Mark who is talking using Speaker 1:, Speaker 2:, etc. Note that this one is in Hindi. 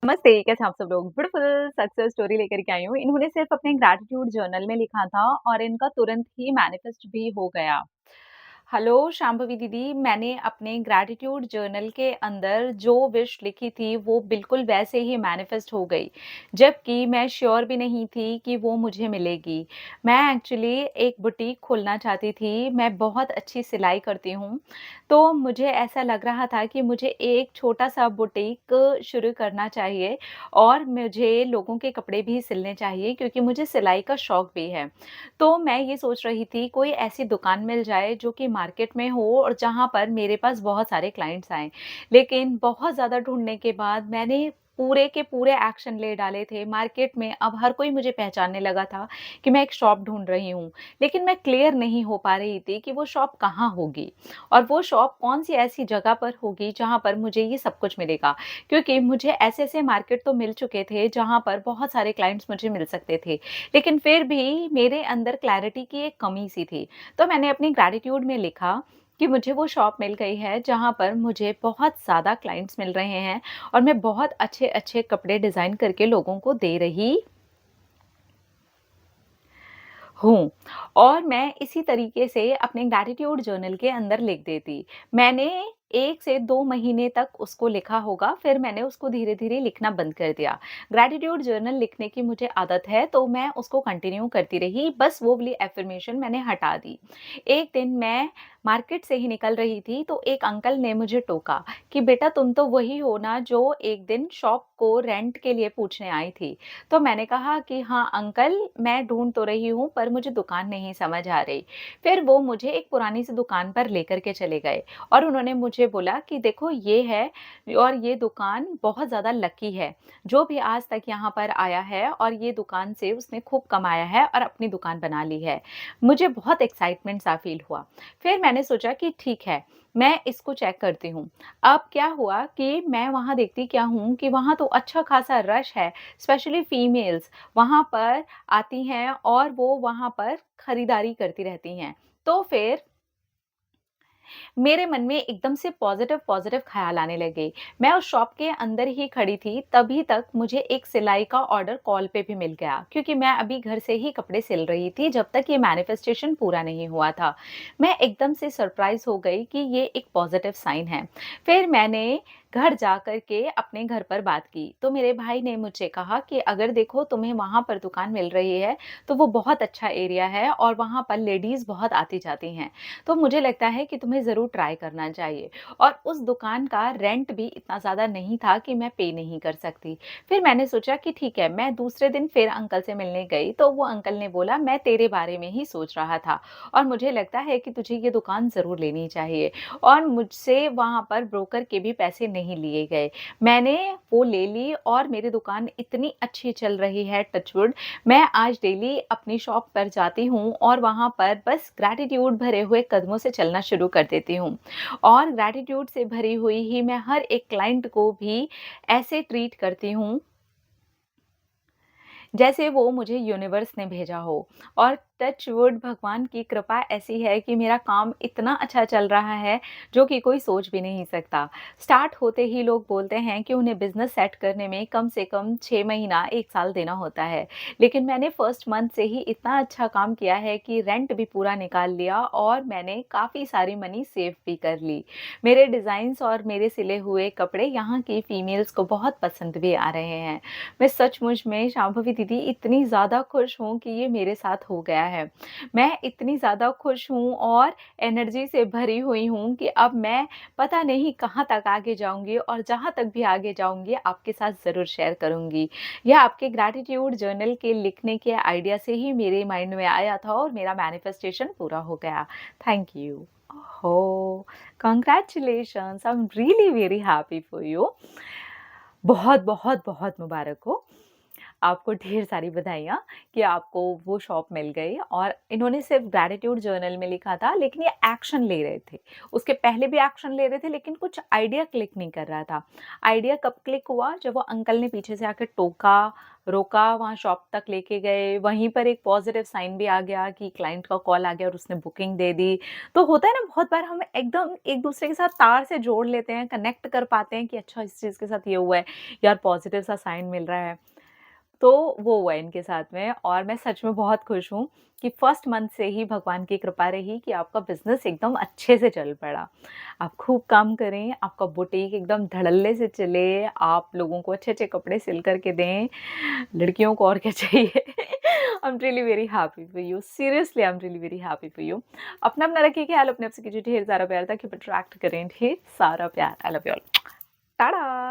Speaker 1: नमस्ते, कैसे हैं आप सब लोग? ब्यूटीफुल सक्सेस स्टोरी लेकर के आई हूँ। इन्होंने सिर्फ अपने ग्रैटिट्यूड जर्नल में लिखा था और इनका तुरंत ही मैनिफेस्ट भी हो गया। हेलो शांभवी दीदी, मैंने अपने ग्रैटिट्यूड जर्नल के अंदर जो विश लिखी थी, वो बिल्कुल वैसे ही मैनिफेस्ट हो गई, जबकि मैं श्योर भी नहीं थी कि वो मुझे मिलेगी। मैं एक्चुअली एक बुटीक खोलना चाहती थी, मैं बहुत अच्छी सिलाई करती हूँ, तो मुझे ऐसा लग रहा था कि मुझे एक छोटा-सा बुटीक शुरू करना चाहिए और मुझे लोगों के कपड़े भी सिलने चाहिए क्योंकि मुझे सिलाई का शौक भी है। तो मैं ये सोच रही थी कोई ऐसी दुकान मिल जाए जो कि मार्केट में हो और जहाँ पर मेरे पास बहुत सारे क्लाइंट्स आएँ। लेकिन बहुत ज़्यादा ढूँढने के बाद मैंने पूरे के पूरे एक्शन ले डाले थे मार्केट में। अब हर कोई मुझे पहचानने लगा था कि मैं एक शॉप ढूँढ रही हूँ। लेकिन मैं क्लियर नहीं हो पा रही थी कि वो शॉप कहाँ होगी और वो शॉप कौन-सी ऐसी जगह पर होगी जहाँ पर मुझे ये सब कुछ मिलेगा। क्योंकि मुझे ऐसे-ऐसे मार्केट तो मिल चुके थे जहाँ पर बहुत सारे क्लाइंट्स मुझे मिल सकते थे। लेकिन फिर भी मेरे अंदर क्लैरिटी की एक कमी सी थी। तो मैंने अपनी ग्रैटिट्यूड में लिखा कि मुझे वो शॉप मिल गई है जहाँ पर मुझे बहुत ज़्यादा क्लाइंट्स मिल रहे हैं और मैं बहुत अच्छे-अच्छे कपड़े डिज़ाइन करके लोगों को दे रही हूँ। और मैं इसी तरीके से अपने ग्रैटिट्यूड जर्नल के अंदर लिख देती। मैंने 1 से 2 महीने तक उसको लिखा होगा, फिर मैंने उसको धीरे-धीरे लिखना बंद कर दिया। ग्रैटिट्यूड जर्नल लिखने की मुझे आदत है, तो मैं उसको कंटिन्यू करती रही, बस वो वाली अफ़र्मेशन मैंने हटा दी। एक दिन मैं मार्केट से ही निकल रही थी, तो एक अंकल ने मुझे टोका कि, "बेटा तुम तो वही हो ना जो एक दिन शॉप को रेंट के लिए पूछने आई थी।" तो मैंने कहा कि हाँ अंकल, मैं ढूँढ तो रही हूँ पर मुझे दुकान नहीं समझ आ रही। फिर वो मुझे एक पुरानी सी दुकान पर लेकर के चले गए और उन्होंने मुझे बोला कि देखो ये है और ये दुकान बहुत ज़्यादा लकी है। जो भी आज तक यहाँ पर आया है और ये दुकान से उसने खूब कमाया है और अपनी दुकान बना ली है। मुझे बहुत एक्साइटमेंट सा फ़ील हुआ। फिर मैंने सोचा कि ठीक है, मैं इसको चेक करती हूँ। अब क्या हुआ कि मैं वहाँ देखती क्या हूँ कि वहाँ तो अच्छा खासा रश है, स्पेशली फीमेल्स वहाँ पर आती हैं और वो वहाँ पर खरीदारी करती रहती हैं। तो फिर मेरे मन में एकदम से पॉज़िटिव ख़्याल आने लगे। मैं उस शॉप के अंदर ही खड़ी थी, तभी तक मुझे एक सिलाई का ऑर्डर कॉल पे भी मिल गया क्योंकि मैं अभी घर से ही कपड़े सिल रही थी जब तक ये मैनिफेस्टेशन पूरा नहीं हुआ था। मैं एकदम से सरप्राइज़ हो गई कि ये एक पॉज़िटिव साइन है। फिर मैंने घर जाकर के अपने घर पर बात की, तो मेरे भाई ने मुझे कहा कि अगर देखो तुम्हें वहाँ पर दुकान मिल रही है, तो वो बहुत अच्छा एरिया है और वहाँ पर लेडीज़ बहुत आती-जाती हैं। तो मुझे लगता है कि तुम्हें ज़रूर ट्राई करना चाहिए और उस दुकान का रेंट भी इतना ज़्यादा नहीं था कि मैं पे नहीं कर सकती। फिर मैंने सोचा कि ठीक है, मैं दूसरे दिन फिर अंकल से मिलने गई, तो वो अंकल ने बोला मैं तेरे बारे में ही सोच रहा था और मुझे लगता है कि तुझे ये दुकान ज़रूर लेनी चाहिए और मुझसे वहाँ पर ब्रोकर के भी पैसे नहीं लिए गए। मैंने वो ले ली और मेरी दुकान इतनी अच्छी चल रही है टच वुड, मैं आज डेली अपनी शॉप पर जाती हूँ और वहाँ पर बस ग्रैटिट्यूड भरे हुए कदमों से चलना शुरू कर देती हूँ। और ग्रैटिट्यूड से भरी हुई ही मैं हर एक क्लाइंट को भी ऐसे ट्रीट करती हूँ जैसे वो मुझे यूनिवर्स ने भेजा हो और टच वुड भगवान की कृपा ऐसी है कि मेरा काम इतना अच्छा चल रहा है, जो कि कोई सोच भी नहीं सकता। स्टार्ट होते ही लोग बोलते हैं कि उन्हें बिज़नेस सेट करने में कम से कम 6 महीना 1 साल देना होता है। लेकिन मैंने फर्स्ट मंथ से ही इतना अच्छा काम किया है कि रेंट भी पूरा निकाल लिया और मैंने काफ़ी सारी मनी सेव भी कर ली। मेरे डिज़ाइन्स और मेरे सिले हुए कपड़े यहाँ की फीमेल्स को बहुत पसंद भी आ रहे हैं। मैं सचमुच में शांभवी दीदी इतनी ज़्यादा खुश हूँ कि ये मेरे साथ हो गया है। मैं इतनी ज़्यादा खुश हूँ और एनर्जी से भरी हुई हूँ कि अब मैं पता नहीं कहाँ तक आगे जाऊँगी और जहाँ तक भी आगे जाऊँगी आपके साथ ज़रूर शेयर करूँगी। यह आपके ग्रैटिट्यूड जर्नल के लिखने के आइडिया से ही मेरे माइंड में आया था और मेरा मैनिफेस्टेशन पूरा हो गया। Thank you. Oh! Congratulations, I am really very happy for you. बहुत, बहुत, बहुत मुबारक हो। आपको ढेर सारी बधाइयाँ कि आपको वो शॉप मिल गई और इन्होंने सिर्फ़ ग्रैटिट्यूड जर्नल में लिखा था, लेकिन ये एक्शन ले रहे थे। उसके पहले भी एक्शन ले रहे थे, लेकिन कुछ आइडिया क्लिक नहीं कर रहा था। आइडिया कब क्लिक हुआ, जब वो अंकल ने पीछे से आके टोका, रोका, वहाँ शॉप तक लेके गए, वहीं पर एक पॉज़िटिव साइन भी आ गया कि क्लाइंट का कॉल आ गया और उसने बुकिंग दे दी। तो होता है ना, बहुत बार हम एकदम एक-दूसरे के साथ तार से जोड़ लेते हैं, कनेक्ट कर पाते हैं कि अच्छा इस चीज़ के साथ ये हुआ है, यार पॉज़िटिव सा साइन मिल रहा है। तो वो हुआ इनके साथ में और मैं सच में बहुत खुश हूँ कि फर्स्ट मंथ से ही भगवान की कृपा रही कि आपका बिज़नेस एकदम अच्छे से चल पड़ा। आप खूब काम करें, आपका बुटीक एकदम धड़ल्ले से चले, आप लोगों को अच्छे-अच्छे कपड़े सिल कर के दें, लड़कियों को और क्या चाहिए। I am really very happy for you, seriously I am really very happy for you. अपना-अपना रखिए ख्याल, अपने आप से कीजिए ढेर सारा प्यार ताकि आप अट्रैक्ट करें ढेर सारा प्यार। I love you all. Tata.